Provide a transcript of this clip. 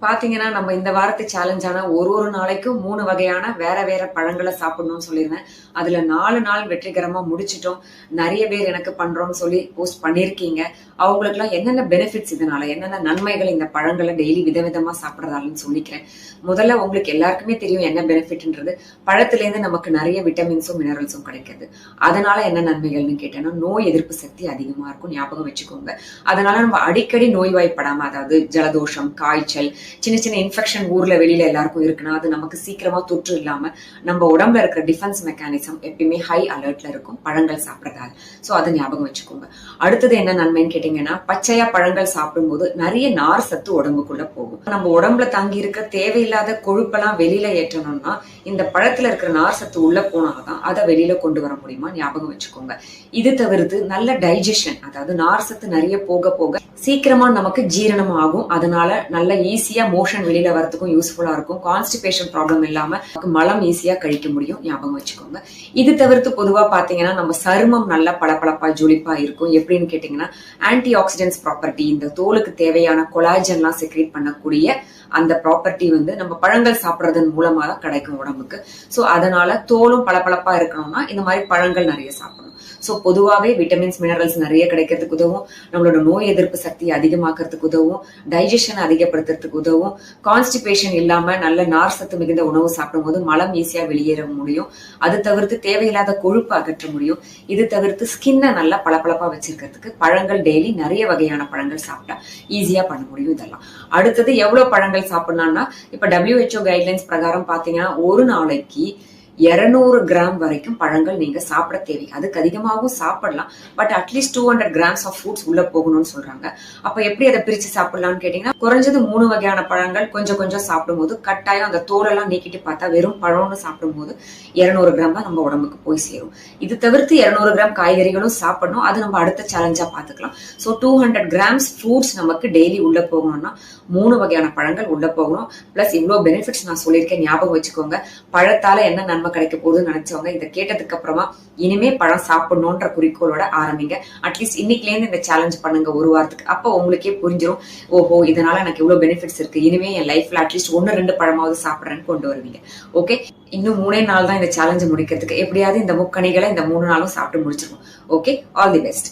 பாத்தீங்கன்னா நம்ம இந்த வாரத்து சேலஞ்சான ஒரு நாளைக்கும் 3 வகையான வேற வேற பழங்களை சாப்பிடணும்னு சொல்லியிருந்தேன். அதுல 4 நாள் வெற்றிகரமா முடிச்சிட்டோம். நிறைய பேர் எனக்கு பண்றோம்னு சொல்லி போஸ்ட் பண்ணிருக்கீங்க. அவங்களுக்குலாம் என்னென்ன பெனிஃபிட்ஸ் இதனால, என்னென்ன நன்மைகள் இந்த பழங்களை டெய்லி விதவிதமா சாப்பிடறதாலன்னு சொல்லிக்கிறேன். முதல்ல உங்களுக்கு எல்லாருக்குமே தெரியும் என்ன பெனிஃபிட்ன்றது. பழத்துல இருந்து நமக்கு நிறைய விட்டமின்ஸும் மினரல்ஸும் கிடைக்குது. அதனால என்ன நன்மைகள்னு கேட்டேன்னா, நோய் எதிர்ப்பு சக்தி அதிகமா இருக்கும், ஞாபகம் வச்சுக்கோங்க. அதனால நம்ம அடிக்கடி நோய்வாய்ப்படாம, அதாவது ஜலதோஷம், காய்ச்சல், சின்ன சின்ன இன்ஃபெக்ஷன் ஊர்ல வெளியில எல்லாருக்கும் இருக்குன்னா அது நமக்கு சீக்கிரமா தொற்று இல்லாம நம்ம உடம்புல இருக்கிற டிஃபென்ஸ் மெக்கானிசம் எப்பயுமே ஹை அலர்ட்ல இருக்கும் பழங்கள் சாப்பிடறதால. சோ அதை ஞாபகம் வச்சுக்கோங்க. அடுத்தது என்ன நன்மைன்னு கேட்டீங்கன்னா, பச்சையா பழங்கள் சாப்பிடும்போது நிறைய நார் சத்து உடம்புக்குள்ள போகும். நம்ம உடம்புல தங்கி இருக்க தேவையில்லாத கொழுப்பெல்லாம் வெளியில ஏற்றணும்னா இந்த பழத்துல இருக்கிற நார் சத்து உள்ள போனாதான் அதை வெளியில கொண்டு வர முடியுமா, ஞாபகம் வச்சுக்கோங்க. இது தவிர்த்து நல்ல டைஜஷன், அதாவது நார் சத்து நிறைய போக போக சீக்கிரமா நமக்கு ஜீரணம் ஆகும். அதனால நல்ல ஈஸியா மோஷன் வெளியில வரதுக்கும் யூஸ்ஃபுல்லா இருக்கும். கான்ஸ்டிபேஷன் ப்ராப்ளம் இல்லாம மலம் ஈஸியா கழிக்க முடியும், ஞாபகம் வச்சுக்கோங்க. இது தவிர்த்து பொதுவா பாத்தீங்கன்னா நம்ம சருமம் நல்லா பளபளப்பா ஜொலிப்பா இருக்கும். எப்படின்னு கேட்டீங்கன்னா, ஆன்டி ஆக்சிடென்ட்ஸ் ப்ராப்பர்ட்டி, இந்த தோலுக்கு தேவையான கொலாஜன்லாம் செக்ரேட் பண்ணக்கூடிய அந்த ப்ராப்பர்ட்டி நம்ம பழங்கள் சாப்பிடறதன் மூலமா தான் கிடைக்கும் உடம்புக்கு. சோ அதனால தோலும் பளபளப்பா இருக்கணும்னா இந்த மாதிரி பழங்கள் நிறைய சாப்பிடணும். சோ பொதுவாவே விட்டமின்ஸ் மினரல்ஸ் நிறைய கிடைக்கிறதுக்கு உதவும், நம்மளோட நோய் எதிர்ப்பு சக்தி அதிகமாக்குறதுக்கு உதவும், டைஜஷன் அதிகப்படுத்துறதுக்கு உதவும், கான்ஸ்டிபேஷன் இல்லாம நல்ல நார் சத்து மிகுந்த உணவு சாப்பிடும் போது மலம் ஈஸியா வெளியேற முடியும். அது தவிர்த்து தேவையில்லாத கொழுப்பு அகற்ற முடியும். இது தவிர்த்து ஸ்கின்னை நல்லா பளபளப்பா வச்சிருக்கிறதுக்கு பழங்கள் டெய்லி நிறைய வகையான பழங்கள் சாப்பிட்டா ஈஸியா பண்ண முடியும். இதெல்லாம் அடுத்தது எவ்வளவு பழங்கள் சாப்பிடலாம்னா, இப்ப WHO கைட்லைன்ஸ் பிரகாரம் பாத்தீங்கன்னா ஒரு நாளைக்கு 200 கிராம் வரைக்கும் பழங்கள் நீங்க சாப்பிட தேவை. அதுக்கு அதிகமாகவும் சாப்பிடலாம், but at least 200 grams of fruits உள்ள போகணும்னு சொல்றாங்க. அப்ப எப்படி அதை பிரிச்சு சாப்பிடலாம்னு கேட்டீங்கன்னா, குறைஞ்சது 3 வகையான பழங்கள் கொஞ்சம் கொஞ்சம் சாப்பிடும்போது கட்டாயம் அந்த தோலெல்லாம் நீக்கிட்டு பார்த்தா வெறும் பழம்னு சாப்பிடும்போது 200 கிராம் தான் நம்ம உடம்புக்கு போய் சேரும். இது தவிர்த்து 200 கிராம் காய்கறிகளும் சாப்பிடணும். அது நம்ம அடுத்த சேலஞ்சா பாத்துக்கலாம். சோ 200 கிராம்ஸ் ஃப்ரூட்ஸ் நமக்கு டெய்லி உள்ள போகணும்னா 3 வகையான பழங்கள் உள்ள போகணும். பிளஸ் இவ்வளவு பெனிஃபிட்ஸ் நான் சொல்லியிருக்கேன், ஞாபகம் வச்சுக்கோங்க. பழத்தால என்ன நன்மை கிடைக்க போகுதுன்னு நினைச்சவங்க இதை கேட்டதுக்கு அப்புறமா இனிமே பழம் சாப்பிடணும்ன்ற குறிக்கோளோட ஆரம்பிங்க. அட்லீஸ்ட் இன்னைக்குல இருந்து இந்த சேலஞ்ச் பண்ணுங்க ஒரு வாரத்துக்கு. அப்ப உங்களுக்கே புரிஞ்சிடும், ஓஹோ இதனால எனக்கு இவ்வளவு பெனிஃபிட்ஸ் இருக்கு, இனிமே என் லைஃப்ல அட்லீஸ்ட் 1-2 பழமாவது சாப்பிடுறேன்னு கொண்டு வருவீங்க. ஓகே, இன்னும் 3 நாள் தான் இந்த சேலஞ்சை முடிக்கிறதுக்கு. எப்படியாவது இந்த முக்கணிகளை இந்த 3 நாளும் சாப்பிட்டு முடிச்சிருவோம். Okay, all the best.